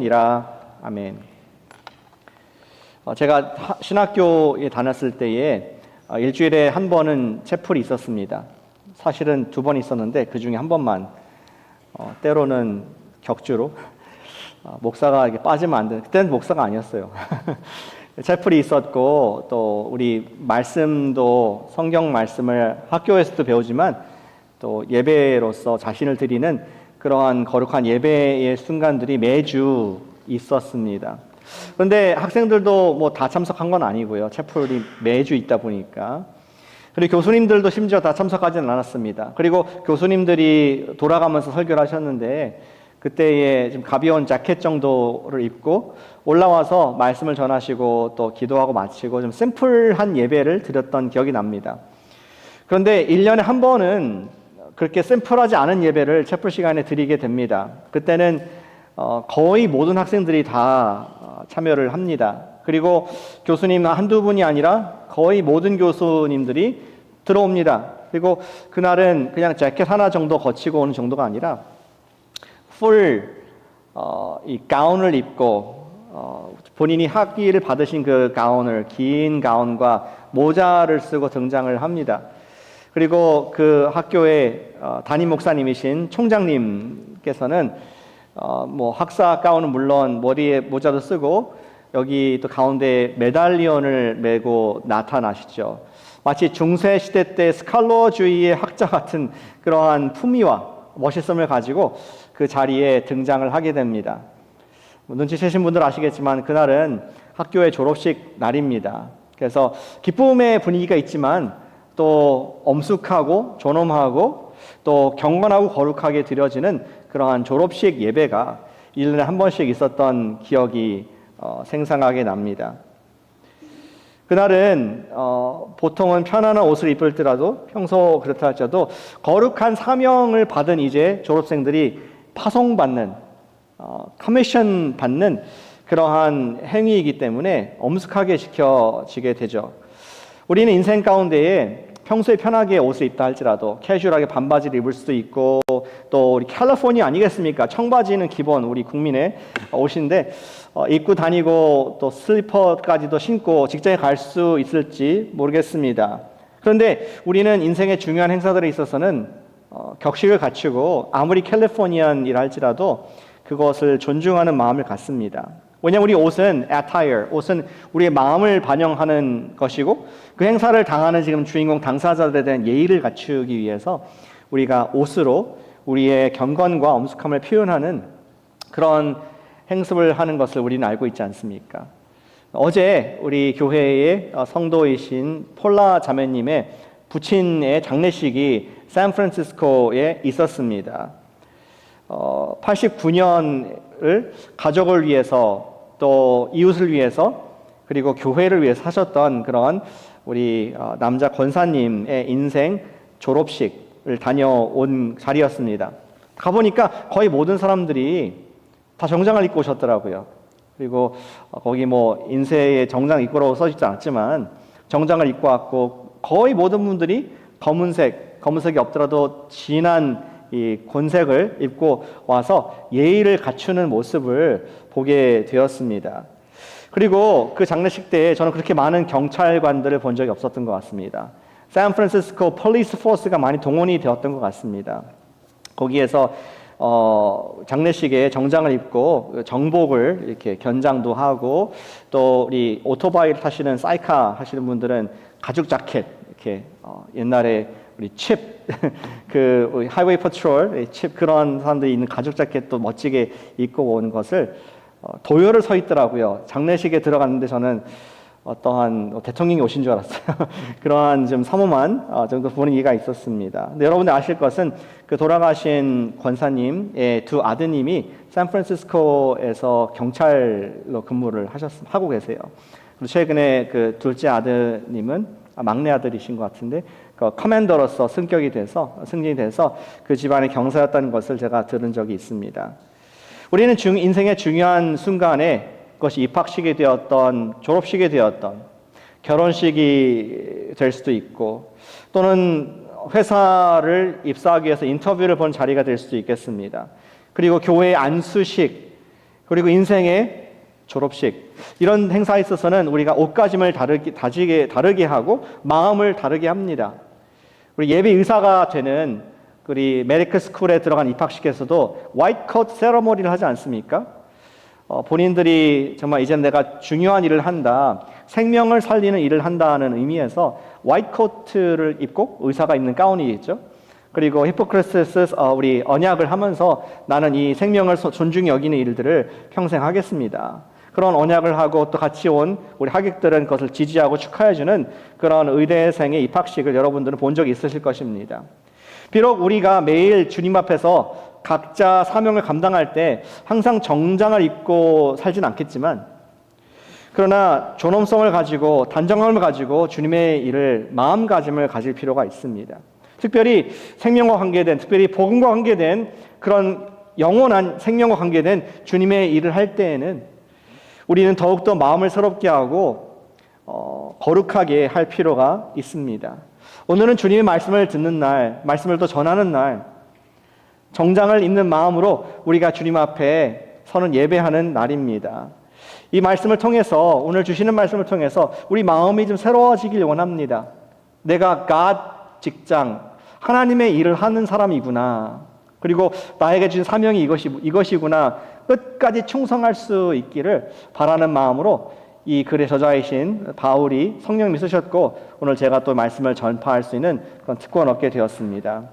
되느니라. 아멘. 제가 신학교에 다녔을 때에 일주일에 한 번은 채플이 있었습니다. 사실은 2번 있었는데 그 중에 한 번만 때로는 격주로 목사가 이렇게 빠지면 안 되는, 그때는 목사가 아니었어요. 채플이 있었고, 또 우리 말씀도 성경 말씀을 학교에서도 배우지만 또 예배로서 자신을 드리는 그러한 거룩한 예배의 순간들이 매주 있었습니다. 그런데 학생들도 뭐 다 참석한 건 아니고요. 채플이 매주 있다 보니까. 그리고 교수님들도 심지어 다 참석하지는 않았습니다. 그리고 교수님들이 돌아가면서 설교를 하셨는데 그때에 좀 가벼운 자켓 정도를 입고 올라와서 말씀을 전하시고 또 기도하고 마치고 좀 심플한 예배를 드렸던 기억이 납니다. 그런데 1년에 한 번은 그렇게 심플하지 않은 예배를 채플 시간에 드리게 됩니다. 그때는 거의 모든 학생들이 다 참여를 합니다. 그리고 교수님 한두 분이 아니라 거의 모든 교수님들이 들어옵니다. 그리고 그날은 그냥 자켓 하나 정도 거치고 오는 정도가 아니라 이 가운을 입고 본인이 학위를 받으신 그 가운을, 긴 가운과 모자를 쓰고 등장을 합니다. 그리고 그 학교의 담임 목사님이신 총장님께서는 뭐 학사 가운은 물론 머리에 모자도 쓰고 여기 또 가운데 메달리언을 메고 나타나시죠. 마치 중세 시대 때 스칼로주의의 학자 같은 그러한 품위와 멋있음을 가지고 그 자리에 등장을 하게 됩니다. 눈치채신 분들 아시겠지만 그날은 학교의 졸업식 날입니다. 그래서 기쁨의 분위기가 있지만 또 엄숙하고 존엄하고 또 경건하고 거룩하게 드려지는 그러한 졸업식 예배가 1년에 한 번씩 있었던 기억이 생생하게 납니다. 그날은 보통은 편안한 옷을 입을지라도 평소 그렇다 할지라도 거룩한 사명을 받은 이제 졸업생들이 파송받는 커미션 받는 그러한 행위이기 때문에 엄숙하게 지켜지게 되죠. 우리는 인생 가운데에 평소에 편하게 옷을 입다 할지라도 캐주얼하게 반바지를 입을 수도 있고 또 우리 캘리포니아 아니겠습니까? 청바지는 기본 우리 국민의 옷인데 입고 다니고 또 슬리퍼까지도 신고 직장에 갈 수 있을지 모르겠습니다. 그런데 우리는 인생의 중요한 행사들에 있어서는 격식을 갖추고 아무리 캘리포니안이라 할지라도 그것을 존중하는 마음을 갖습니다. 왜냐하면 우리 옷은 attire, 옷은 우리의 마음을 반영하는 것이고 그 행사를 당하는 지금 주인공 당사자들에 대한 예의를 갖추기 위해서 우리가 옷으로 우리의 경건과 엄숙함을 표현하는 그런 행습을 하는 것을 우리는 알고 있지 않습니까? 어제 우리 교회의 성도이신 폴라 자매님의 부친의 장례식이 샌프란시스코에 있었습니다. 89년을 가족을 위해서 또 이웃을 위해서 그리고 교회를 위해서 하셨던 그런 우리 남자 권사님의 인생 졸업식을 다녀온 자리였습니다. 가보니까 거의 모든 사람들이 다 정장을 입고 오셨더라고요. 그리고 거기 뭐 인쇄의 정장 입고라고 써있지 않았지만 정장을 입고 왔고 거의 모든 분들이 검은색이 없더라도 진한 이 곤색을 입고 와서 예의를 갖추는 모습을 보게 되었습니다. 그리고 그 장례식 때에 저는 그렇게 많은 경찰관들을 본 적이 없었던 것 같습니다. 샌프란시스코 폴리스 포스가 많이 동원이 되었던 것 같습니다. 거기에서 장례식에 정장을 입고 정복을 이렇게 견장도 하고 또 우리 오토바이를 타시는 사이카 하시는 분들은 가죽 자켓 이렇게 옛날에 우리 칩 그 하이웨이 패트롤 칩 그런 사람들이 있는 가죽 자켓도 멋지게 입고 오는 것을 도열을 서 있더라고요. 장례식에 들어갔는데 저는 어떠한 대통령이 오신 줄 알았어요. 그러한 좀 사모만 정도 분위기가 있었습니다. 근데 여러분들 아실 것은 그 돌아가신 권사님의 두 아드님이 샌프란시스코에서 경찰로 근무를 하고 계세요. 그리고 최근에 그 둘째 아드님은 막내 아들이신 것 같은데 그 커맨더로서 승진이 돼서 그 집안의 경사였다는 것을 제가 들은 적이 있습니다. 우리는 인생의 중요한 순간에 그것이 입학식이 되었던 졸업식이 되었던 결혼식이 될 수도 있고 또는 회사를 입사하기 위해서 인터뷰를 본 자리가 될 수도 있겠습니다. 그리고 교회의 안수식 그리고 인생의 졸업식, 이런 행사에 있어서는 우리가 옷가짐을 다르게 하고 마음을 다르게 합니다. 우리 예비 의사가 되는 우리 메디컬 스쿨에 들어간 입학식에서도 화이트 코트 세러머니를 하지 않습니까? 본인들이 정말 이제 내가 중요한 일을 한다, 생명을 살리는 일을 한다는 의미에서 화이트 코트를 입고 의사가 입는 가운이 있죠. 그리고 히포크라테스 우리 언약을 하면서 나는 이 생명을 존중히 여기는 일들을 평생 하겠습니다. 그런 언약을 하고 또 같이 온 우리 하객들은 그것을 지지하고 축하해주는 그런 의대생의 입학식을 여러분들은 본 적이 있으실 것입니다. 비록 우리가 매일 주님 앞에서 각자 사명을 감당할 때 항상 정장을 입고 살진 않겠지만, 그러나 존엄성을 가지고 단정함을 가지고 주님의 일을 마음가짐을 가질 필요가 있습니다. 특별히 생명과 관계된, 특별히 복음과 관계된 그런 영원한 생명과 관계된 주님의 일을 할 때에는 우리는 더욱더 마음을 새롭게 하고 거룩하게 할 필요가 있습니다. 오늘은 주님의 말씀을 듣는 날, 말씀을 또 전하는 날, 정장을 입는 마음으로 우리가 주님 앞에 서는 예배하는 날입니다. 이 말씀을 통해서, 오늘 주시는 말씀을 통해서 우리 마음이 좀 새로워지길 원합니다. 내가 God 직장, 하나님의 일을 하는 사람이구나. 그리고 나에게 주신 사명이 이것이구나. 끝까지 충성할 수 있기를 바라는 마음으로 이 글의 저자이신 바울이 성령님이 쓰셨고, 오늘 제가 또 말씀을 전파할 수 있는 그런 특권을 얻게 되었습니다.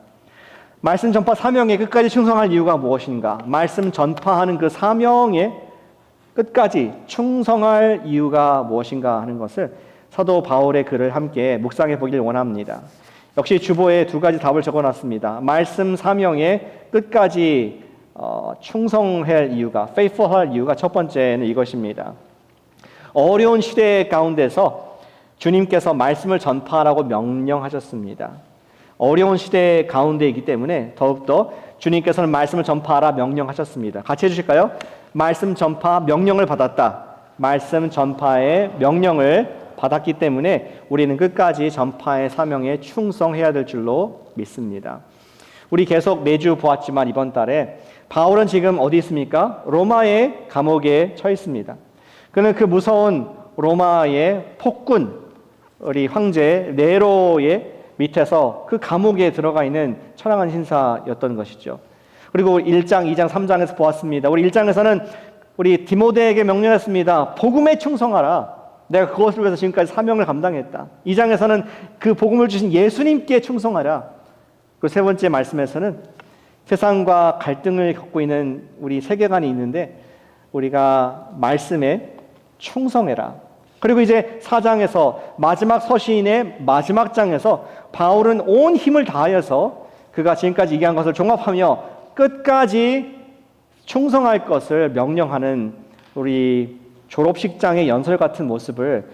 말씀 전파 사명에 끝까지 충성할 이유가 무엇인가? 말씀 전파하는 그 사명에 끝까지 충성할 이유가 무엇인가 하는 것을 사도 바울의 글을 함께 묵상해 보길 원합니다. 역시 주보에 두 가지 답을 적어놨습니다. 말씀 사명에 끝까지 충성할 이유가, faithful할 이유가 첫 번째는 이것입니다. 어려운 시대 가운데서 주님께서 말씀을 전파하라고 명령하셨습니다. 어려운 시대 가운데이기 때문에 더욱더 주님께서는 말씀을 전파하라 명령하셨습니다. 같이 해주실까요? 말씀 전파 명령을 받았다. 말씀 전파의 명령을 받았기 때문에 우리는 끝까지 전파의 사명에 충성해야 될 줄로 믿습니다. 우리 계속 매주 보았지만 이번 달에 바울은 지금 어디 있습니까? 로마의 감옥에 처해 있습니다. 그는 그 무서운 로마의 폭군, 우리 황제 네로의 밑에서 그 감옥에 들어가 있는 천황한 신사였던 것이죠. 그리고 1장, 2장, 3장에서 보았습니다. 우리 1장에서는 우리 디모데에게 명령했습니다. 복음에 충성하라. 내가 그것을 위해서 지금까지 사명을 감당했다. 2장에서는 그 복음을 주신 예수님께 충성하라. 그리고 세 번째 말씀에서는 세상과 갈등을 겪고 있는 우리 세계관이 있는데 우리가 말씀에 충성해라. 그리고 이제 4장에서 마지막 서신의 마지막 장에서 바울은 온 힘을 다하여서 그가 지금까지 얘기한 것을 종합하며 끝까지 충성할 것을 명령하는 우리 졸업식장의 연설 같은 모습을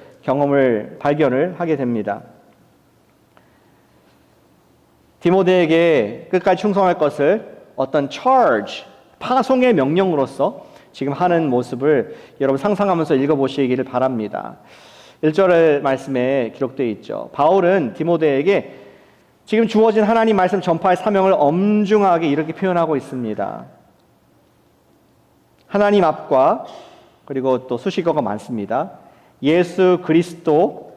발견을 하게 됩니다. 디모데에게 끝까지 충성할 것을 어떤 charge, 파송의 명령으로서 지금 하는 모습을 여러분 상상하면서 읽어보시기를 바랍니다. 1절의 말씀에 기록되어 있죠. 바울은 디모데에게 지금 주어진 하나님 말씀 전파의 사명을 엄중하게 이렇게 표현하고 있습니다. 하나님 앞과, 그리고 또 수식어가 많습니다. 예수 그리스도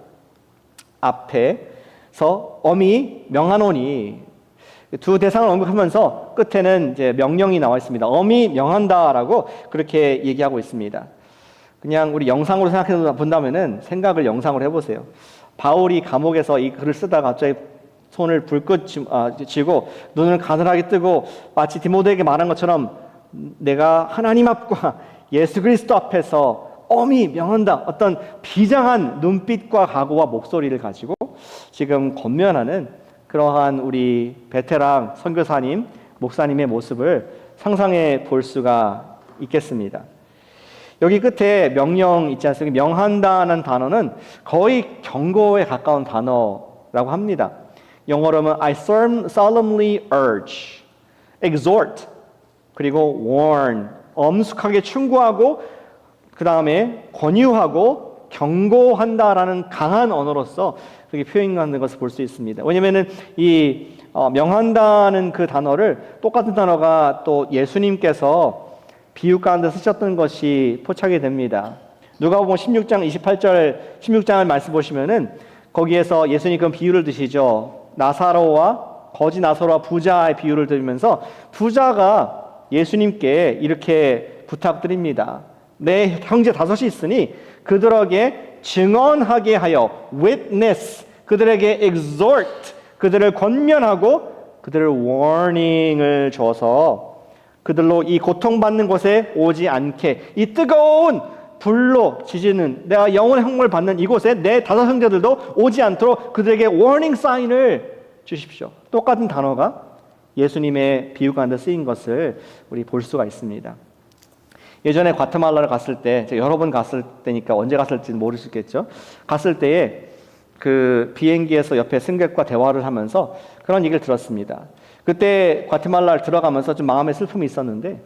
앞에서 엄히 명하노니, 두 대상을 언급하면서 끝에는 이제 명령이 나와 있습니다. 엄히 명한다라고 그렇게 얘기하고 있습니다. 그냥 우리 영상으로 생각해 본다면은 생각을 영상으로 해보세요. 바울이 감옥에서 이 글을 쓰다가 갑자기 손을 불끈 쥐고 눈을 가늘하게 뜨고 마치 디모데에게 말한 것처럼 내가 하나님 앞과 예수 그리스도 앞에서 엄히 명한다. 어떤 비장한 눈빛과 각오와 목소리를 가지고 지금 권면하는 그러한 우리 베테랑 선교사님, 목사님의 모습을 상상해 볼 수가 있겠습니다. 여기 끝에 명령 있지 않습니까? 명한다는 단어는 거의 경고에 가까운 단어라고 합니다. 영어로 하면 I solemnly urge, exhort, 그리고 warn, 엄숙하게 충고하고 그 다음에 권유하고 경고한다라는 강한 언어로서 그렇게 표현하는 것을 볼 수 있습니다. 왜냐하면 이 명한다는 그 단어를 똑같은 단어가 또 예수님께서 비유 가운데 쓰셨던 것이 포착이 됩니다. 누가복음 16장 28절 16장을 말씀 보시면은 거기에서 예수님 그런 비유를 드시죠. 나사로와 거지 나사로와 부자의 비유를 들으면서 부자가 예수님께 이렇게 부탁드립니다. 내 형제 다섯이 있으니 그들에게 증언하게 하여 witness, 그들에게 exhort, 그들을 권면하고 그들을 warning을 줘서 그들로 이 고통받는 곳에 오지 않게, 이 뜨거운 불로 지지는 내가 영혼의 형벌을 받는 이곳에 내 다섯 형제들도 오지 않도록 그들에게 워닝 사인을 주십시오. 똑같은 단어가 예수님의 비유 가운데 쓰인 것을 우리 볼 수가 있습니다. 예전에 과테말라를 갔을 때, 제가 여러 번 갔을 때니까 언제 갔을지는 모르시겠죠. 갔을 때에 그 비행기에서 옆에 승객과 대화를 하면서 그런 얘기를 들었습니다. 그때 과테말라를 들어가면서 좀 마음의 슬픔이 있었는데,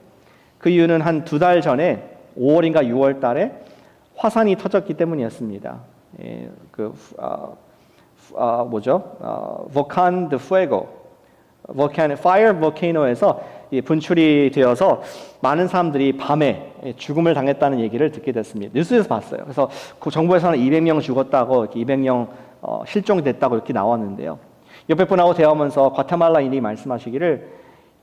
그 이유는 한 2달 전에 5월인가 6월 달에 화산이 터졌기 때문이었습니다. Volcán de Fuego, Fire Volcano에서 분출이 되어서 많은 사람들이 밤에 죽음을 당했다는 얘기를 듣게 됐습니다. 뉴스에서 봤어요. 그래서 그 정부에서는 200명 죽었다고, 200명 실종됐다고 이렇게 나왔는데요. 옆에 분하고 대화하면서 과테말라인이 말씀하시기를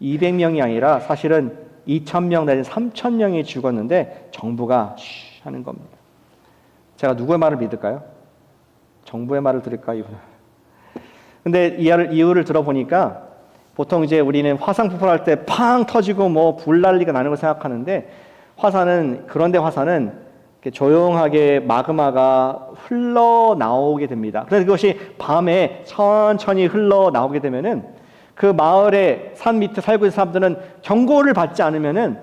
200명이 아니라 사실은 2,000명 내지 3,000명이 죽었는데 정부가 하는 겁니다. 제가 누구의 말을 믿을까요? 정부의 말을 들을까요? 근데 이유를 들어보니까 보통 이제 우리는 화산 폭발할 때 팡 터지고 뭐 불난리가 나는 걸 생각하는데, 그런데 화산은 이렇게 조용하게 마그마가 흘러나오게 됩니다. 그래서 그것이 밤에 천천히 흘러나오게 되면은 그 마을의 산 밑에 살고 있는 사람들은 경고를 받지 않으면은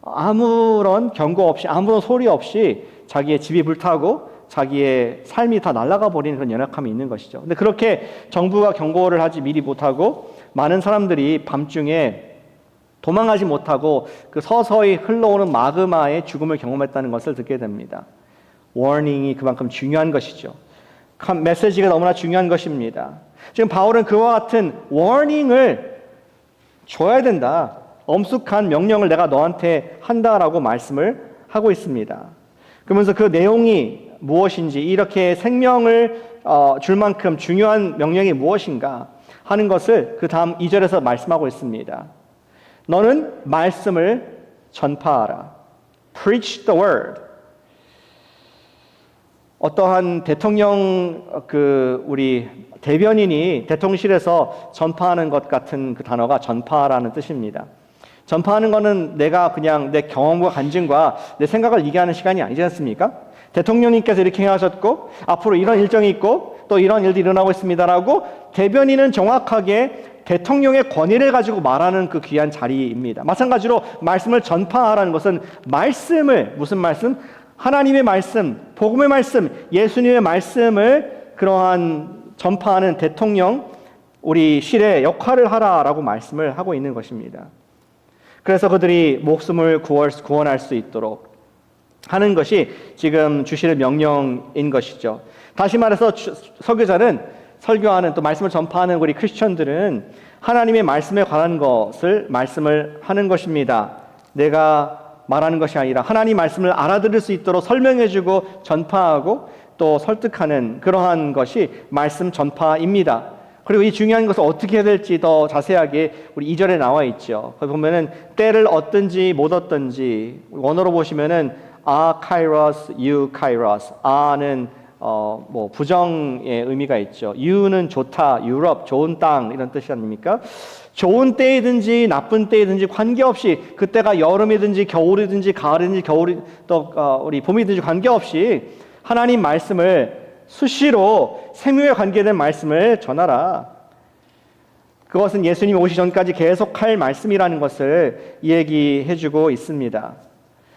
아무런 경고 없이, 아무런 소리 없이 자기의 집이 불타고 자기의 삶이 다 날아가 버리는 그런 연약함이 있는 것이죠. 근데 그렇게 정부가 경고를 하지 미리 못하고 많은 사람들이 밤중에 도망가지 못하고 그 서서히 흘러오는 마그마의 죽음을 경험했다는 것을 듣게 됩니다. 워닝이 그만큼 중요한 것이죠. 메시지가 너무나 중요한 것입니다. 지금 바울은 그와 같은 워닝을 줘야 된다. 엄숙한 명령을 내가 너한테 한다라고 말씀을 하고 있습니다. 그러면서 그 내용이 무엇인지, 이렇게 생명을 줄 만큼 중요한 명령이 무엇인가 하는 것을 그 다음 2절에서 말씀하고 있습니다. 너는 말씀을 전파하라. Preach the word. 어떠한 대통령, 우리 대변인이 대통령실에서 전파하는 것 같은 그 단어가 전파라는 뜻입니다. 전파하는 것은 내가 그냥 내 경험과 간증과 내 생각을 얘기하는 시간이 아니지 않습니까? 대통령님께서 이렇게 행하셨고 앞으로 이런 일정이 있고 또 이런 일들이 일어나고 있습니다라고 대변인은 정확하게 대통령의 권위를 가지고 말하는 그 귀한 자리입니다. 마찬가지로 말씀을 전파하라는 것은 무슨 말씀? 하나님의 말씀, 복음의 말씀, 예수님의 말씀을 그러한 전파하는 대통령, 우리 실의 역할을 하라라고 말씀을 하고 있는 것입니다. 그래서 그들이 목숨을 구원할 수 있도록 하는 것이 지금 주시는 명령인 것이죠. 다시 말해서 설교자는, 설교하는, 또 말씀을 전파하는 우리 크리스천들은 하나님의 말씀에 관한 것을 말씀을 하는 것입니다. 내가 말하는 것이 아니라 하나님 말씀을 알아들을 수 있도록 설명해주고 전파하고 또 설득하는 그러한 것이 말씀 전파입니다. 그리고 이 중요한 것을 어떻게 해야 될지 더 자세하게 우리 2절에 나와 있죠. 거기 보면은 때를 얻든지 못 얻든지, 원어로 보시면은 카이로스, 카이로스. 는 부정의 의미가 있죠. 유는 좋다, 유럽, 좋은 땅, 이런 뜻이 아닙니까? 좋은 때이든지 나쁜 때이든지 관계없이, 그때가 여름이든지 겨울이든지 가을이든지 우리 봄이든지 관계없이 하나님 말씀을 수시로 생명에 관계된 말씀을 전하라. 그것은 예수님이 오시기 전까지 계속할 말씀이라는 것을 얘기해주고 있습니다.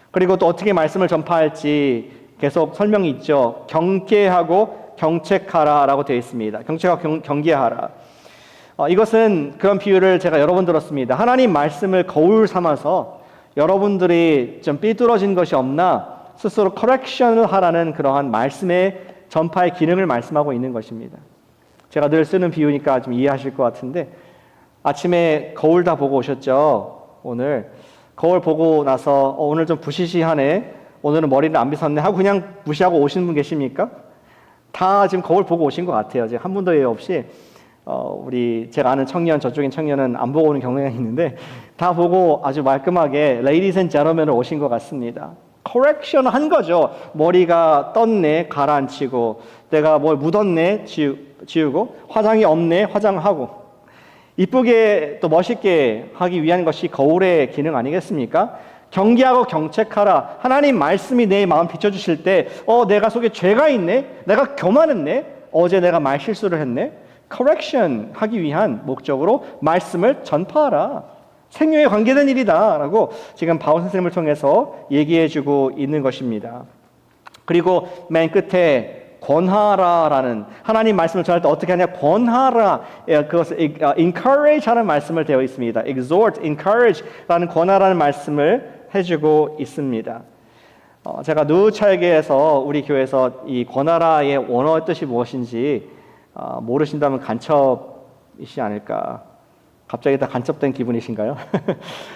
그리고 또 어떻게 말씀을 전파할지 계속 설명이 있죠. 경계하고 경책하라라고 되어 있습니다. 경책하고 경계하라. 이것은 그런 비유를 제가 여러 번 들었습니다. 하나님 말씀을 거울 삼아서 여러분들이 좀 삐뚤어진 것이 없나 스스로 커렉션을 하라는 그러한 말씀의 전파의 기능을 말씀하고 있는 것입니다. 제가 늘 쓰는 비유니까 좀 이해하실 것 같은데, 아침에 거울 다 보고 오셨죠? 오늘 거울 보고 나서 오늘 좀 부시시하네, 오늘은 머리를 안 빗었네 하고 그냥 무시하고 오시는 분 계십니까? 다 지금 거울 보고 오신 것 같아요. 지금 한 분도 예외 없이 우리 제가 아는 청년, 저쪽인 청년은 안 보고 오는 경우가 있는데 다 보고 아주 말끔하게 Ladies and Gentlemen으로 오신 것 같습니다. 커렉션 한 거죠. 머리가 떴네, 가라앉히고, 내가 뭘 묻었네, 지우고, 화장이 없네, 화장하고, 이쁘게 또 멋있게 하기 위한 것이 거울의 기능 아니겠습니까? 경계하고 경책하라. 하나님 말씀이 내 마음 비춰주실 때 내가 속에 죄가 있네, 내가 교만했네, 어제 내가 말 실수를 했네, correction 하기 위한 목적으로 말씀을 전파하라. 생명에 관계된 일이다 라고 지금 바울 선생님을 통해서 얘기해주고 있는 것입니다. 그리고 맨 끝에 권하라라는, 하나님 말씀을 전할 때 어떻게 하냐, 권하라, 그것을 encourage 하는 말씀을 되어 있습니다. exhort, encourage 라는 권하라는 말씀을 해주고 있습니다. 제가 누차에게에서 우리 교회에서 이 권하라의 원어의 뜻이 무엇인지 모르신다면 간첩이시 않을까. 갑자기 다 간첩된 기분이신가요?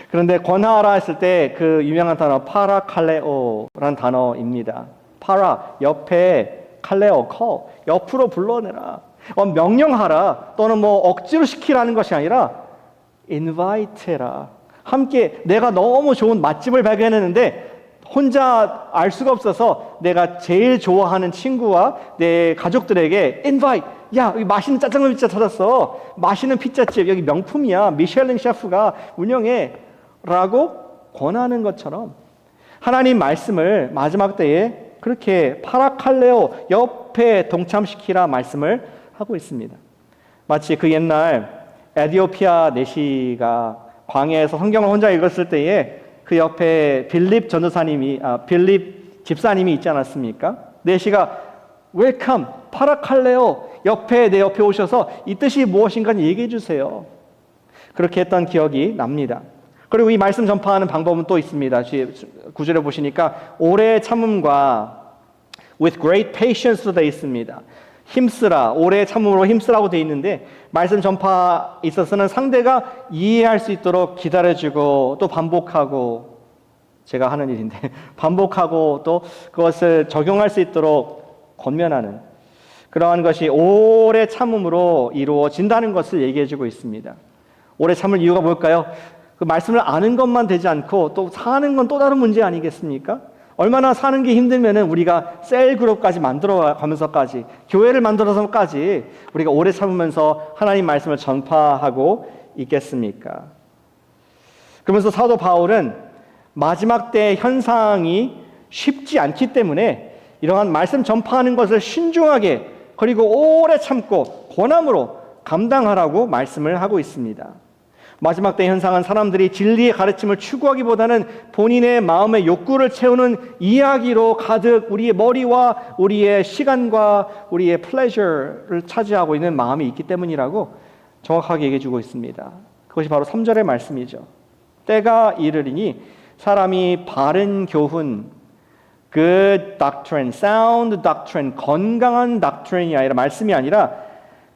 그런데 권하라 했을 때 그 유명한 단어 파라칼레오라는 단어입니다. 파라, 옆에, 칼레오, call, 옆으로 불러내라. 명령하라 또는 뭐 억지로 시키라는 것이 아니라 invite해라. 함께, 내가 너무 좋은 맛집을 발견했는데 혼자 알 수가 없어서 내가 제일 좋아하는 친구와 내 가족들에게 invite, 야, 여기 맛있는 짜장면 피자 찾았어, 맛있는 피자집 여기 명품이야, 미슐랭 셰프가 운영해 라고 권하는 것처럼 하나님 말씀을 마지막 때에 그렇게 파라칼레오, 옆에 동참시키라 말씀을 하고 있습니다. 마치 그 옛날 에디오피아 내시가 광야에서 성경을 혼자 읽었을 때에 그 옆에 빌립 빌립 집사님이 있지 않았습니까? 내시가 웰컴, 파라칼레오, 내 옆에 오셔서 이 뜻이 무엇인가 얘기해 주세요. 그렇게 했던 기억이 납니다. 그리고 이 말씀 전파하는 방법은 또 있습니다. 9절에 보시니까 오래 참음과 with great patience도 되어 있습니다. 힘쓰라, 오래 참음으로 힘쓰라고 되어 있는데 말씀 전파에 있어서는 상대가 이해할 수 있도록 기다려주고 또 반복하고, 제가 하는 일인데 반복하고 또 그것을 적용할 수 있도록 권면하는 그러한 것이 오래 참음으로 이루어진다는 것을 얘기해주고 있습니다. 오래 참을 이유가 뭘까요? 그 말씀을 아는 것만 되지 않고 또 사는 건 또 다른 문제 아니겠습니까? 얼마나 사는 게 힘들면은 우리가 셀 그룹까지 만들어 가면서까지, 교회를 만들어서까지 우리가 오래 참으면서 하나님 말씀을 전파하고 있겠습니까? 그러면서 사도 바울은 마지막 때 현상이 쉽지 않기 때문에 이러한 말씀 전파하는 것을 신중하게 그리고 오래 참고 권함으로 감당하라고 말씀을 하고 있습니다. 마지막 때 현상은 사람들이 진리의 가르침을 추구하기보다는 본인의 마음의 욕구를 채우는 이야기로 가득 우리의 머리와 우리의 시간과 우리의 플레저를 차지하고 있는 마음이 있기 때문이라고 정확하게 얘기해 주고 있습니다. 그것이 바로 3절의 말씀이죠. 때가 이르리니 사람이 바른 교훈, good doctrine, sound doctrine, 건강한 doctrine이 아니라, 말씀이 아니라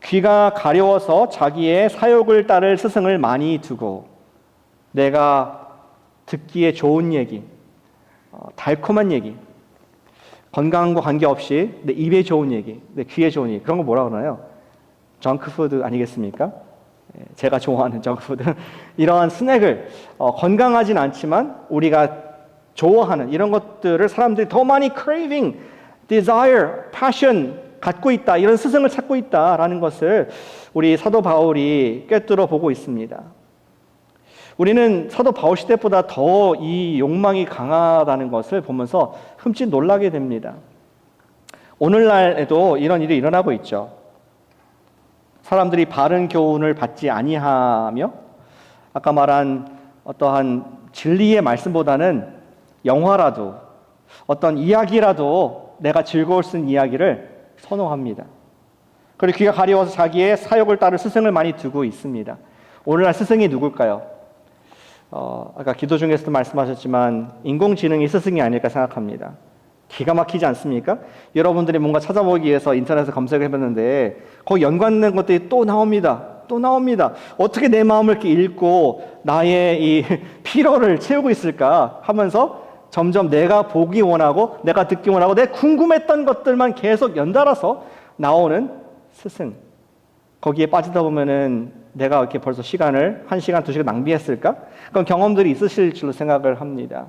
귀가 가려워서 자기의 사욕을 따를 스승을 많이 두고, 내가 듣기에 좋은 얘기, 달콤한 얘기, 건강과 관계없이 내 입에 좋은 얘기, 내 귀에 좋은 얘기, 그런 거 뭐라 그러나요? 정크푸드 아니겠습니까? 제가 좋아하는 정크푸드. 이러한 스낵을 건강하진 않지만 우리가 좋아하는 이런 것들을 사람들이 더 많이 craving, desire, passion 갖고 있다, 이런 스승을 찾고 있다라는 것을 우리 사도 바울이 꿰뚫어 보고 있습니다. 우리는 사도 바울 시대보다 더 이 욕망이 강하다는 것을 보면서 흠칫 놀라게 됩니다. 오늘날에도 이런 일이 일어나고 있죠. 사람들이 바른 교훈을 받지 아니하며 아까 말한 어떠한 진리의 말씀보다는 영화라도 어떤 이야기라도 내가 즐거울 수 있는 이야기를 선호합니다. 그리고 귀가 가려워서 자기의 사욕을 따를 스승을 많이 두고 있습니다. 오늘날 스승이 누굴까요? 아까 기도 중에서도 말씀하셨지만 인공지능이 스승이 아닐까 생각합니다. 기가 막히지 않습니까? 여러분들이 뭔가 찾아보기 위해서 인터넷에 검색을 해봤는데 거기 연관된 것들이 또 나옵니다. 또 나옵니다. 어떻게 내 마음을 이렇게 읽고 나의 이 피로를 채우고 있을까 하면서 점점 내가 보기 원하고 내가 듣기 원하고 내 궁금했던 것들만 계속 연달아서 나오는 스승. 거기에 빠지다 보면은 내가 이렇게 벌써 시간을 1시간, 2시간 낭비했을까? 그런 경험들이 있으실 줄로 생각을 합니다.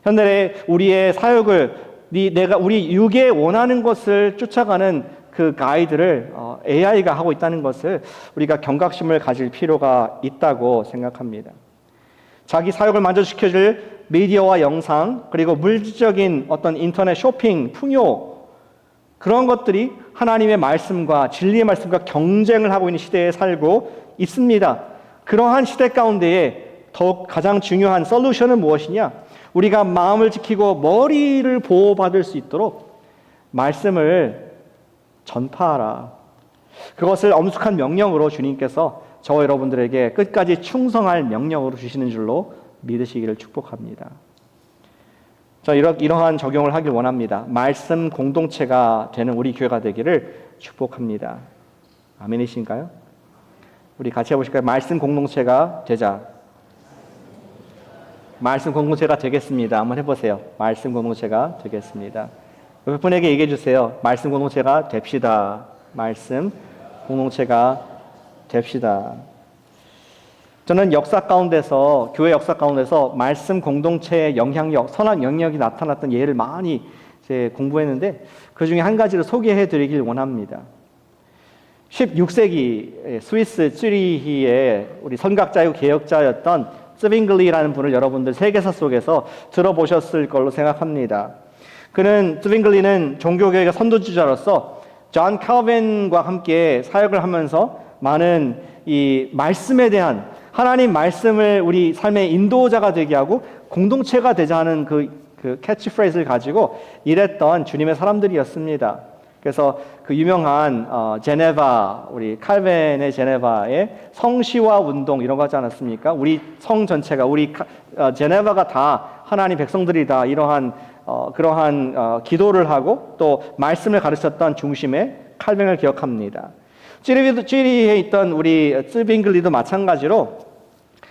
현대 우리의 사역을 우리 육에 원하는 것을 쫓아가는 그 가이드를 AI가 하고 있다는 것을 우리가 경각심을 가질 필요가 있다고 생각합니다. 자기 사역을 만족시켜줄 미디어와 영상, 그리고 물질적인 어떤 인터넷 쇼핑, 풍요, 그런 것들이 하나님의 말씀과 진리의 말씀과 경쟁을 하고 있는 시대에 살고 있습니다. 그러한 시대 가운데에 더욱 가장 중요한 솔루션은 무엇이냐? 우리가 마음을 지키고 머리를 보호받을 수 있도록 말씀을 전파하라. 그것을 엄숙한 명령으로 주님께서 저와 여러분들에게 끝까지 충성할 명령으로 주시는 줄로 믿으시기를 축복합니다. 저 이러한 적용을 하길 원합니다. 말씀 공동체가 되는 우리 교회가 되기를 축복합니다. 아멘이신가요? 우리 같이 해보실까요? 말씀 공동체가 되자. 말씀 공동체가 되겠습니다. 한번 해보세요. 말씀 공동체가 되겠습니다. 옆에 분에게 얘기해 주세요. 말씀 공동체가 됩시다. 말씀 공동체가 됩시다. 저는 역사 가운데서, 교회 역사 가운데서 말씀 공동체의 영향력, 선한 영향력이 나타났던 예를 많이 공부했는데 그 중에 한 가지를 소개해 드리길 원합니다. 16세기 스위스 쯔리히의 우리 선각자이고 개혁자였던 쯔빙글리라는 분을 여러분들 세계사 속에서 들어보셨을 걸로 생각합니다. 쯔빙글리는 종교개혁의 선두주자로서 존 칼빈과 함께 사역을 하면서 많은 이 말씀에 대한 하나님 말씀을 우리 삶의 인도자가 되게 하고 공동체가 되자 하는 그 캐치프레이즈를 가지고 일했던 주님의 사람들이었습니다. 그래서 그 유명한 제네바, 우리 칼벤의 제네바의 성시화 운동 이런 거 하지 않았습니까? 우리 성 전체가, 우리 제네바가 다 하나님 백성들이다, 이러한 그러한 기도를 하고 또 말씀을 가르쳤던 중심의 칼뱅을 기억합니다. 찌리히에 있던 우리 쯔빙글리도 마찬가지로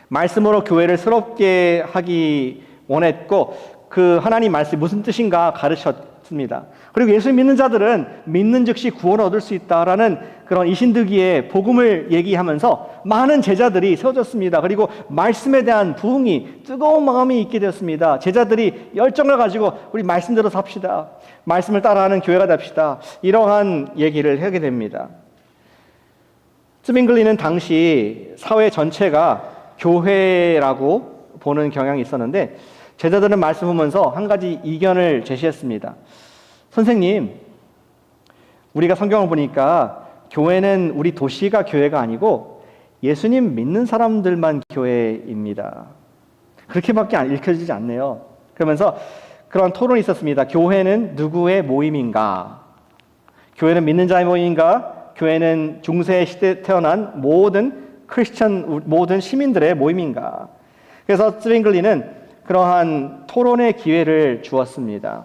말씀으로 교회를 새롭게 하기 원했고 그 하나님 말씀이 무슨 뜻인가 가르쳤습니다. 그리고 예수 믿는 자들은 믿는 즉시 구원을 얻을 수 있다라는 그런 이신득이의 복음을 얘기하면서 많은 제자들이 세워졌습니다. 그리고 말씀에 대한 부흥이, 뜨거운 마음이 있게 되었습니다. 제자들이 열정을 가지고 우리 말씀대로 삽시다. 말씀을 따라하는 교회가 됩시다. 이러한 얘기를 하게 됩니다. 쯔빙글리는 당시 사회 전체가 교회라고 보는 경향이 있었는데 제자들은 말씀 보면서 한 가지 이견을 제시했습니다. 선생님, 우리가 성경을 보니까 교회는 우리 도시가 교회가 아니고 예수님 믿는 사람들만 교회입니다. 그렇게밖에 읽혀지지 않네요. 그러면서 그런 토론이 있었습니다. 교회는 누구의 모임인가? 교회는 믿는 자의 모임인가? 교회는 중세 시대에 태어난 모든 모든 시민들의 모임인가? 그래서 쯔빙글리는 그러한 토론의 기회를 주었습니다.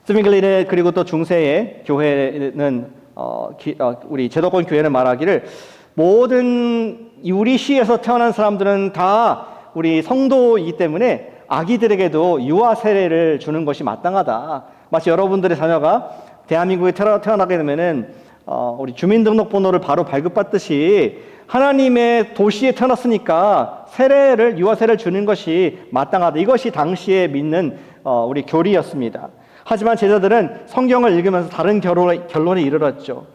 쯔빙글리는 그리고 또 중세의 교회는 우리 제도권 교회는 말하기를 모든 우리 시에서 태어난 사람들은 다 우리 성도이기 때문에 아기들에게도 유아 세례를 주는 것이 마땅하다. 마치 여러분들의 자녀가 대한민국에 태어나게 되면은 우리 주민등록번호를 바로 발급받듯이 하나님의 도시에 태어났으니까 유아 세례를 주는 것이 마땅하다. 이것이 당시에 믿는 우리 교리였습니다. 하지만 제자들은 성경을 읽으면서 다른 결론에 이르렀죠.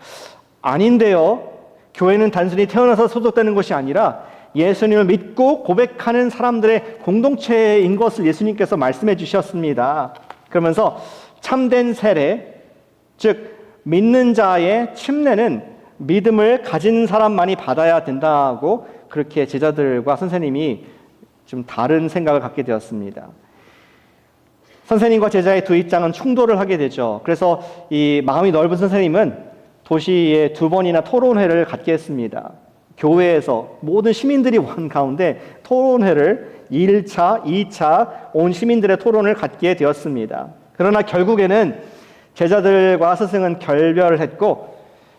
아닌데요. 교회는 단순히 태어나서 소속되는 것이 아니라 예수님을 믿고 고백하는 사람들의 공동체인 것을 예수님께서 말씀해 주셨습니다. 그러면서 참된 세례, 즉 믿는 자의 침례는 믿음을 가진 사람만이 받아야 된다고 그렇게 제자들과 선생님이 좀 다른 생각을 갖게 되었습니다. 선생님과 제자의 두 입장은 충돌을 하게 되죠. 그래서 이 마음이 넓은 선생님은 도시에 2번이나 토론회를 갖게 했습니다. 교회에서 모든 시민들이 원 가운데 토론회를 1차, 2차 온 시민들의 토론을 갖게 되었습니다. 그러나 결국에는 제자들과 스승은 결별을 했고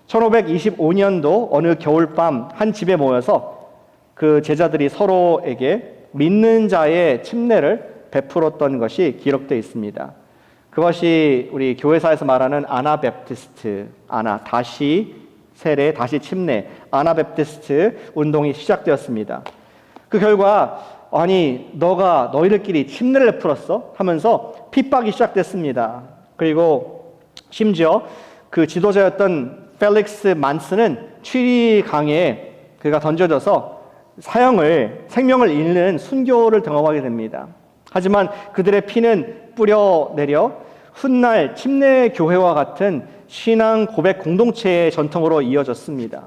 1525년도 어느 겨울밤 한 집에 모여서 그 제자들이 서로에게 믿는 자의 침례를 베풀었던 것이 기록되어 있습니다. 그것이 우리 교회사에서 말하는 아나베프티스트, 다시 세례, 다시 침례, 아나베프티스트 운동이 시작되었습니다. 그 결과 아니 너가 너희들끼리 침례를 풀었어? 하면서 핍박이 시작됐습니다. 그리고 심지어 그 지도자였던 펠릭스 만스는 취리강에 그가 던져져서 생명을 잃는 순교를 경험하게 됩니다. 하지만 그들의 피는 뿌려내려 훗날 침례교회와 같은 신앙 고백 공동체의 전통으로 이어졌습니다.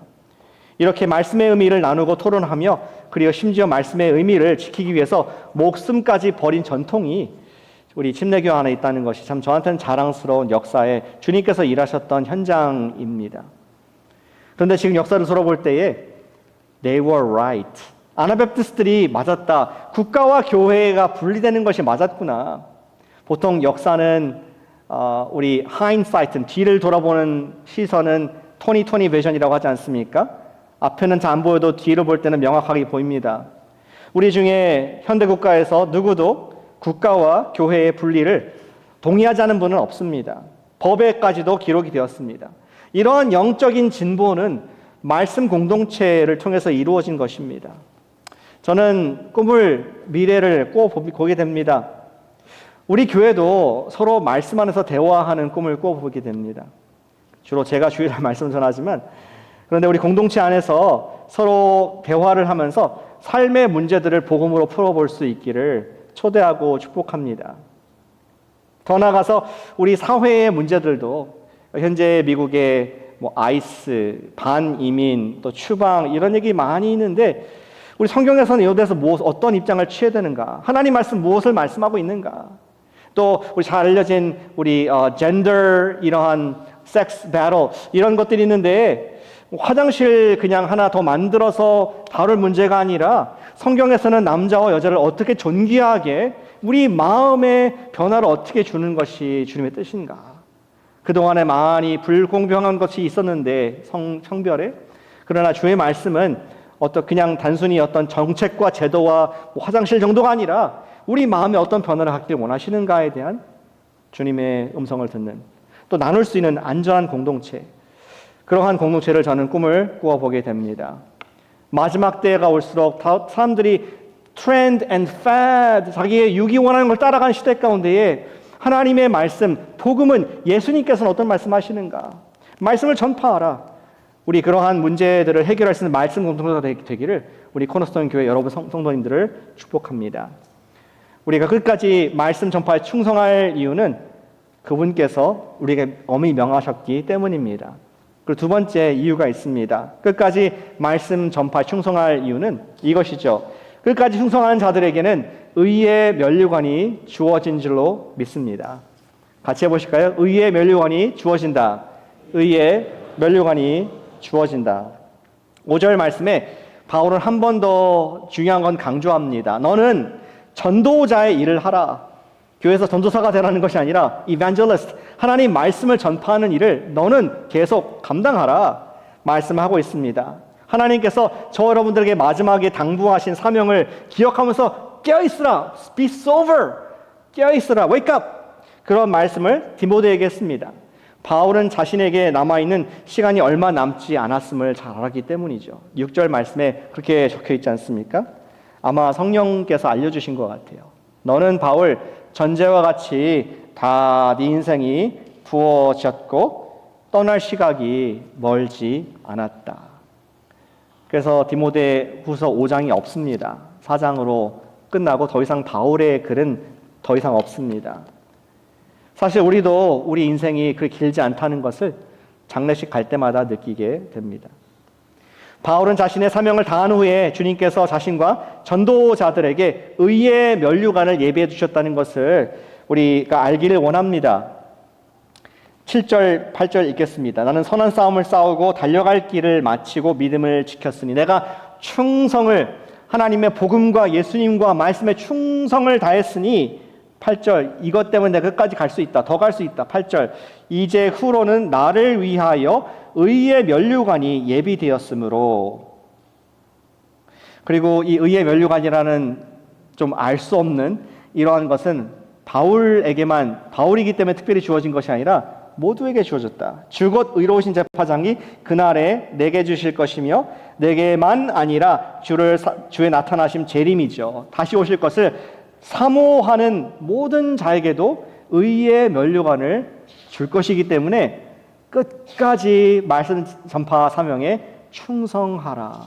이렇게 말씀의 의미를 나누고 토론하며 그리고 심지어 말씀의 의미를 지키기 위해서 목숨까지 버린 전통이 우리 침례교 안에 있다는 것이 참 저한테는 자랑스러운 역사에 주님께서 일하셨던 현장입니다. 그런데 지금 역사를 돌아볼 때에 They were right. 아나베프티스트들이 맞았다. 국가와 교회가 분리되는 것이 맞았구나. 보통 역사는 우리 hindsight는 뒤를 돌아보는 시선은 2020 비전이라고 하지 않습니까? 앞에는 잘 안 보여도 뒤를 볼 때는 명확하게 보입니다. 우리 중에 현대 국가에서 누구도 국가와 교회의 분리를 동의하지 않는 분은 없습니다. 법에까지도 기록이 되었습니다. 이러한 영적인 진보는 말씀 공동체를 통해서 이루어진 것입니다. 저는 미래를 꼭 보게 됩니다. 우리 교회도 서로 말씀 안에서 대화하는 꿈을 꼭 보게 됩니다. 주로 제가 주일날 말씀을 전하지만 그런데 우리 공동체 안에서 서로 대화를 하면서 삶의 문제들을 복음으로 풀어볼 수 있기를 초대하고 축복합니다. 더 나아가서 우리 사회의 문제들도 현재 미국의 아이스, 반이민, 또 추방 이런 얘기 많이 있는데 우리 성경에서는 이에 대해서 어떤 입장을 취해야 되는가? 하나님 말씀 무엇을 말씀하고 있는가? 또 우리 잘 알려진 우리 젠더 이러한 섹스 배틀 이런 것들이 있는데 화장실 그냥 하나 더 만들어서 다룰 문제가 아니라 성경에서는 남자와 여자를 어떻게 존귀하게 우리 마음의 변화를 어떻게 주는 것이 주님의 뜻인가? 그동안에 많이 불공평한 것이 있었는데 성별에 그러나 주의 말씀은 그냥 단순히 어떤 정책과 제도와 화장실 정도가 아니라 우리 마음에 어떤 변화를 갖기를 원하시는가에 대한 주님의 음성을 듣는 또 나눌 수 있는 안전한 공동체 그러한 공동체를 저는 꿈을 꾸어보게 됩니다. 마지막 때가 올수록 사람들이 트렌드 앤 패드 자기의 육이 원하는 걸 따라가는 시대 가운데에 하나님의 말씀, 복음은 예수님께서는 어떤 말씀하시는가? 말씀을 전파하라. 우리 그러한 문제들을 해결할 수 있는 말씀 공동체가 되기를 우리 코너스톤 교회 여러분 성도님들을 축복합니다. 우리가 끝까지 말씀 전파에 충성할 이유는 그분께서 우리에게 엄히 명하셨기 때문입니다. 그리고 두 번째 이유가 있습니다. 끝까지 말씀 전파에 충성할 이유는 이것이죠. 끝까지 충성하는 자들에게는 의의 면류관이 주어진 줄로 믿습니다. 같이 해보실까요? 의의 면류관이 주어진다. 의의 면류관이 주어진다. 5절 말씀에 바울은 한 번 더 중요한 건 강조합니다. 너는 전도자의 일을 하라. 교회에서 전도사가 되라는 것이 아니라 evangelist, 하나님 말씀을 전파하는 일을 너는 계속 감당하라 말씀하고 있습니다. 하나님께서 저 여러분들에게 마지막에 당부하신 사명을 기억하면서 깨어있으라, be sober, 깨어있으라, wake up, 그런 말씀을 디모데에게 했습니다. 바울은 자신에게 남아있는 시간이 얼마 남지 않았음을 잘 알았기 때문이죠. 6절 말씀에 그렇게 적혀 있지 않습니까? 아마 성령께서 알려주신 것 같아요. 너는 바울 전제와 같이 다 네 인생이 부어졌고 떠날 시각이 멀지 않았다. 그래서 디모데 후서 5장이 없습니다. 4장으로 끝나고 더 이상 바울의 글은 더 이상 없습니다. 사실 우리도 우리 인생이 그렇게 길지 않다는 것을 장례식 갈 때마다 느끼게 됩니다. 바울은 자신의 사명을 다한 후에 주님께서 자신과 전도자들에게 의의 면류관을 예비해 주셨다는 것을 우리가 알기를 원합니다. 7절, 8절 읽겠습니다. 나는 선한 싸움을 싸우고 달려갈 길을 마치고 믿음을 지켰으니 내가 충성을 하나님의 복음과 예수님과 말씀에 충성을 다했으니 8절, 이것 때문에 내가 끝까지 갈 수 있다. 더 갈 수 있다. 8절, 이제 후로는 나를 위하여 의의 면류관이 예비되었으므로. 그리고 이 의의 면류관이라는 좀 알 수 없는 이러한 것은 바울이기 때문에 특별히 주어진 것이 아니라 모두에게 주어졌다. 주곧 의로우신 제사장이 그날에 내게 주실 것이며 내게만 아니라 주의 나타나심 재림이죠. 다시 오실 것을 사모하는 모든 자에게도 의의 면류관을 줄 것이기 때문에 끝까지 말씀 전파 사명에 충성하라.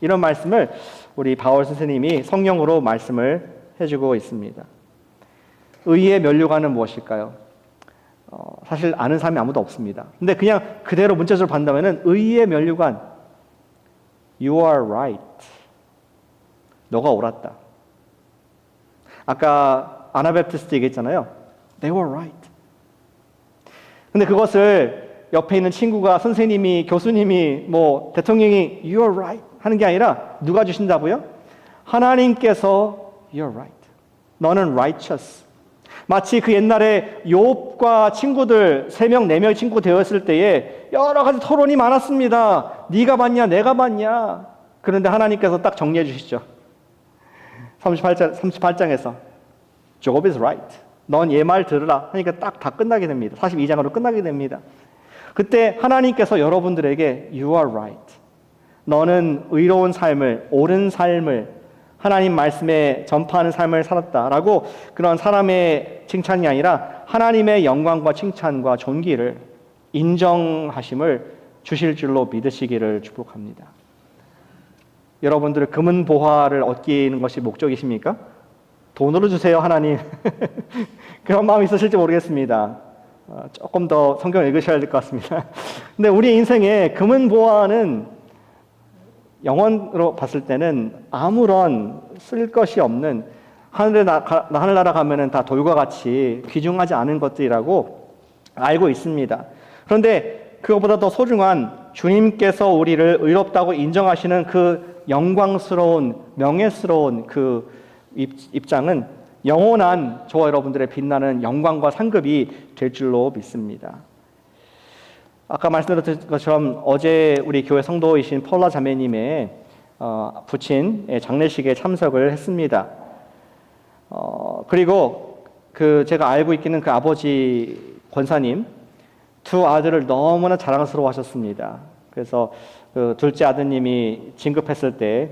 이런 말씀을 우리 바울 선생님이 성령으로 말씀을 해주고 있습니다. 의의 면류관은 무엇일까요? 사실 아는 사람이 아무도 없습니다. 근데 그냥 그대로 문자적으로 반다면은 의의 면류관, You are right. 너가 옳았다. 아까 아나베프티스트 얘기했잖아요. They were right. 근데 그것을 옆에 있는 친구가, 선생님이, 교수님이, 뭐 대통령이 You are right 하는 게 아니라 누가 주신다고요? 하나님께서 You're right. 너는 righteous. 마치 그 옛날에 욥과 친구들 3명, 4명의 친구 되었을 때에 여러 가지 토론이 많았습니다. 네가 맞냐, 내가 맞냐. 그런데 하나님께서 딱 정리해 주시죠. 38장에서 Job is right. 넌 얘 말 들으라 하니까 딱 다 끝나게 됩니다. 42장으로 끝나게 됩니다. 그때 하나님께서 여러분들에게 You are right. 너는 의로운 삶을, 옳은 삶을 하나님 말씀에 전파하는 삶을 살았다라고 그런 사람의 칭찬이 아니라 하나님의 영광과 칭찬과 존귀를 인정하심을 주실 줄로 믿으시기를 축복합니다. 여러분들의 금은 보화를 얻기는 것이 목적이십니까? 돈으로 주세요, 하나님. 그런 마음이 있으실지 모르겠습니다. 조금 더 성경 읽으셔야 될 것 같습니다. 근데 우리 인생에 금은 보화는 영원으로 봤을 때는 아무런 쓸 것이 없는 하늘나라 가면은 다 돌과 같이 귀중하지 않은 것들이라고 알고 있습니다. 그런데 그것보다 더 소중한 주님께서 우리를 의롭다고 인정하시는 그 영광스러운 명예스러운 그 입장은 영원한 저와 여러분들의 빛나는 영광과 상급이 될 줄로 믿습니다. 아까 말씀드렸던 것처럼 어제 우리 교회 성도이신 폴라 자매님의 부친의 장례식에 참석을 했습니다. 그리고 제가 알고 있기는 그 아버지 권사님 2 아들을 너무나 자랑스러워하셨습니다. 그래서 그 둘째 아드님이 진급했을 때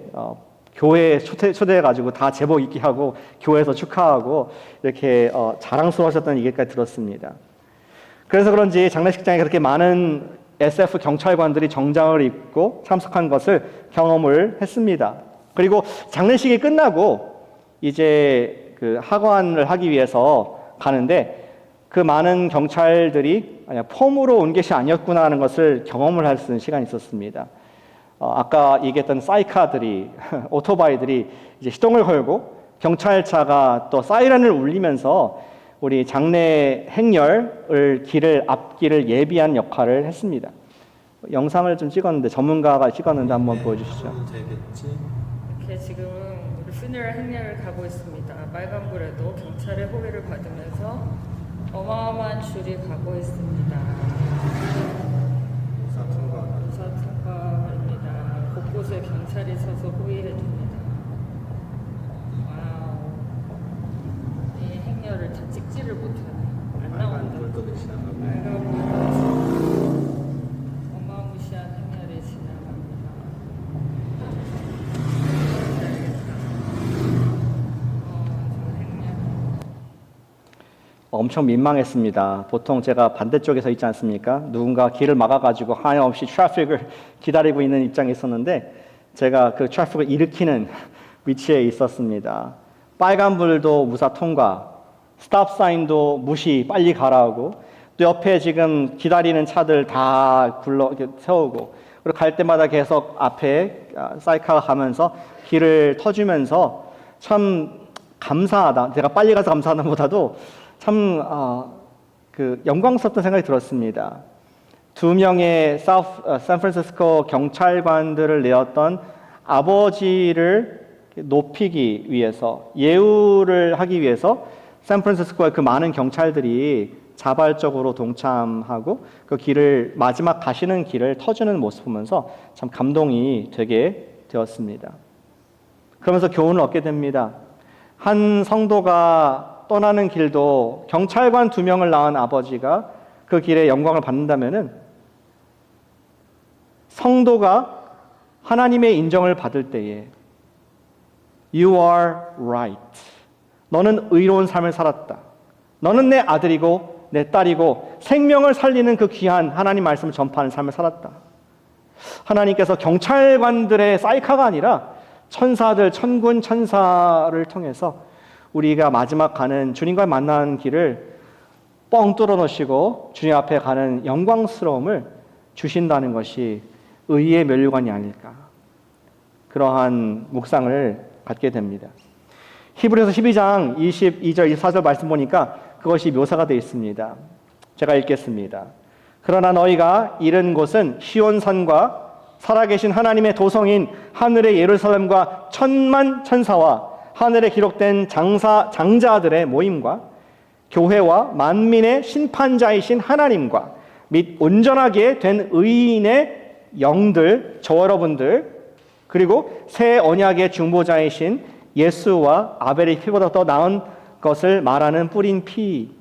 교회에 초대해가지고 다 제복 입게 하고 교회에서 축하하고 이렇게 자랑스러워하셨다는 얘기까지 들었습니다. 그래서 그런지 장례식장에 그렇게 많은 SF 경찰관들이 정장을 입고 참석한 것을 경험을 했습니다. 그리고 장례식이 끝나고 이제 그 하관을 하기 위해서 가는데 그 많은 경찰들이 폼으로 온 것이 아니었구나 하는 것을 경험을 할 수 있는 시간이 있었습니다. 아까 얘기했던 사이카들이 오토바이들이 이제 시동을 걸고 경찰차가 또 사이렌을 울리면서 우리 장례 행렬을 앞길을 예비한 역할을 했습니다. 영상을 좀 찍었는데 전문가가 찍었는데 한번 보여주시죠. 이렇게 지금은 우리 퓨니럴 행렬을 가고 있습니다. 빨간불에도 경찰의 호위를 받으면서 어마어마한 줄이 가고 있습니다. 무사통과입니다. 곳곳에 경찰이 서서 호위해줍니다. 와우. 이 행렬을 다 찍지를 못하네. 안 나온다. 어마무시한 행렬이 지나갑니다. 엄청 민망했습니다. 보통 제가 반대쪽에서 있지 않습니까? 누군가 길을 막아가지고 하염없이 트래픽을 기다리고 있는 입장에 있었는데 제가 그 트래픽을 일으키는 위치에 있었습니다. 빨간불도 무사 통과, 스탑 사인도 무시, 빨리 가라고, 또 옆에 지금 기다리는 차들 다 세우고, 그리고 갈 때마다 계속 앞에 사이카가 가면서 길을 터주면서 참 감사하다. 제가 빨리 가서 감사하는 것보다도 참 영광스럽던 생각이 들었습니다. 2명의 샌프란시스코 경찰관들을 내었던 아버지를 높이기 위해서, 예우를 하기 위해서 샌프란시스코의 그 많은 경찰들이 자발적으로 동참하고 그 길을 마지막 가시는 길을 터주는 모습 보면서 참 감동이 되게 되었습니다. 그러면서 교훈을 얻게 됩니다. 한 성도가 떠나는 길도 경찰관 2명을 낳은 아버지가 그 길에 영광을 받는다면은 성도가 하나님의 인정을 받을 때에 You are right. 너는 의로운 삶을 살았다. 너는 내 아들이고 내 딸이고 생명을 살리는 그 귀한 하나님 말씀을 전파하는 삶을 살았다. 하나님께서 경찰관들의 사이카가 아니라 천사들, 천군 천사를 통해서 우리가 마지막 가는 주님과 만나는 길을 뻥 뚫어 놓으시고 주님 앞에 가는 영광스러움을 주신다는 것이 의의 면류관이 아닐까. 그러한 묵상을 갖게 됩니다. 히브리서 12장 22절, 24절 말씀 보니까 그것이 묘사가 되어 있습니다. 제가 읽겠습니다. 그러나 너희가 이른 곳은 시온산과 살아계신 하나님의 도성인 하늘의 예루살렘과 천만 천사와 하늘에 기록된 장자들의 모임과 교회와 만민의 심판자이신 하나님과 및 온전하게 된 의인의 영들, 저 여러분들, 그리고 새 언약의 중보자이신 예수와 아벨의 피보다 더 나은 것을 말하는 뿌린 피,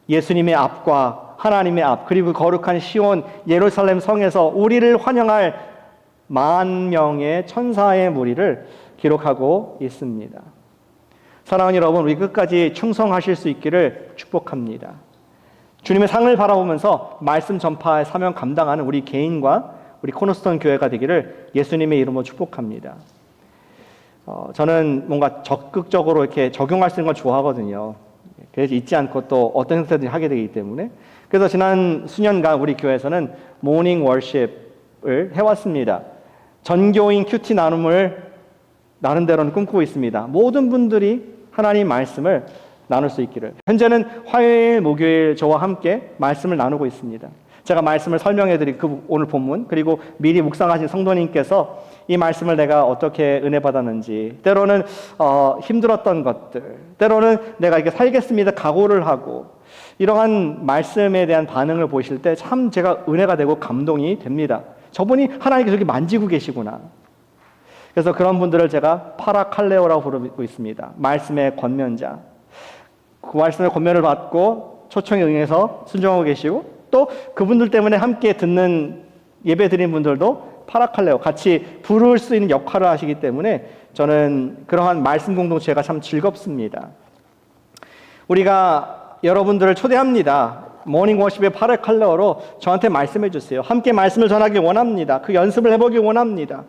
예수님의 앞과 하나님의 앞, 그리고 거룩한 시온 예루살렘 성에서 우리를 환영할 10,000명의 천사의 무리를 기록하고 있습니다. 사랑하는 여러분, 우리 끝까지 충성하실 수 있기를 축복합니다. 주님의 상을 바라보면서 말씀 전파의 사명 감당하는 우리 개인과 우리 코너스톤 교회가 되기를 예수님의 이름으로 축복합니다. 저는 뭔가 적극적으로 이렇게 적용할 수 있는 걸 좋아하거든요. 그래서 잊지 않고 또 어떤 형태든지 하게 되기 때문에. 그래서 지난 수년간 우리 교회에서는 모닝 월십을 해왔습니다. 전교인 큐티 나눔을 나름대로는 꿈꾸고 있습니다. 모든 분들이 하나님 말씀을 나눌 수 있기를. 현재는 화요일, 목요일 저와 함께 말씀을 나누고 있습니다. 제가 말씀을 설명해드린 그 오늘 본문, 그리고 미리 묵상하신 성도님께서 이 말씀을 내가 어떻게 은혜 받았는지, 때로는 힘들었던 것들, 때로는 내가 이렇게 살겠습니다 각오를 하고 이러한 말씀에 대한 반응을 보실 때 참 제가 은혜가 되고 감동이 됩니다. 저분이 하나님께서 여기 만지고 계시구나. 그래서 그런 분들을 제가 파라칼레오라고 부르고 있습니다. 말씀의 권면자. 그 말씀의 권면을 받고 초청에 응해서 순종하고 계시고, 또 그분들 때문에 함께 듣는 예배 드린 분들도 파라칼레오, 같이 부를 수 있는 역할을 하시기 때문에 저는 그러한 말씀 공동체가 참 즐겁습니다. 우리가 여러분들을 초대합니다. 모닝 워십의 파라칼레오로 저한테 말씀해 주세요. 함께 말씀을 전하기 원합니다. 그 연습을 해보기 원합니다.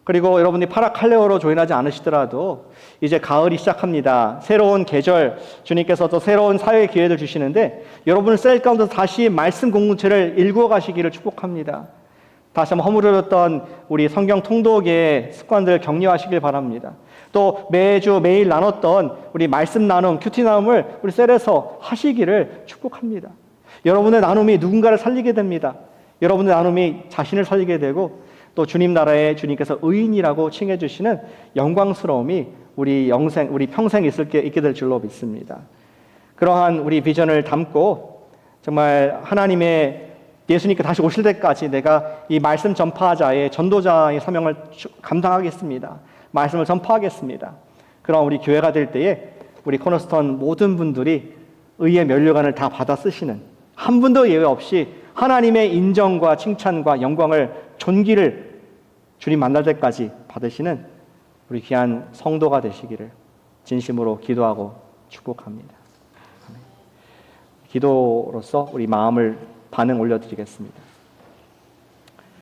그리고 여러분이 파라칼레오로 조인하지 않으시더라도 이제 가을이 시작합니다. 새로운 계절, 주님께서 또 새로운 사회의 기회를 주시는데 여러분을 셀 가운데서 다시 말씀 공동체를 일구어 가시기를 축복합니다. 다시 한번 허물어졌던 우리 성경 통독의 습관들 격려하시길 바랍니다. 또 매주 매일 나눴던 우리 말씀 나눔, 큐티 나눔을 우리 셀에서 하시기를 축복합니다. 여러분의 나눔이 누군가를 살리게 됩니다. 여러분의 나눔이 자신을 살리게 되고 또 주님 나라에 주님께서 의인이라고 칭해 주시는 영광스러움이 우리 평생 있게 될 줄로 믿습니다. 그러한 우리 비전을 담고 정말 하나님의 예수님께 다시 오실 때까지 내가 이 말씀 전파자의 전도자의 사명을 감당하겠습니다. 말씀을 전파하겠습니다. 그런 우리 교회가 될 때에 우리 코너스톤 모든 분들이 의의 면류관을 다 받아 쓰시는, 한 분도 예외 없이 하나님의 인정과 칭찬과 영광을, 존귀를 주님 만날 때까지 받으시는 우리 귀한 성도가 되시기를 진심으로 기도하고 축복합니다. 기도로서 우리 마음을 반응 올려드리겠습니다.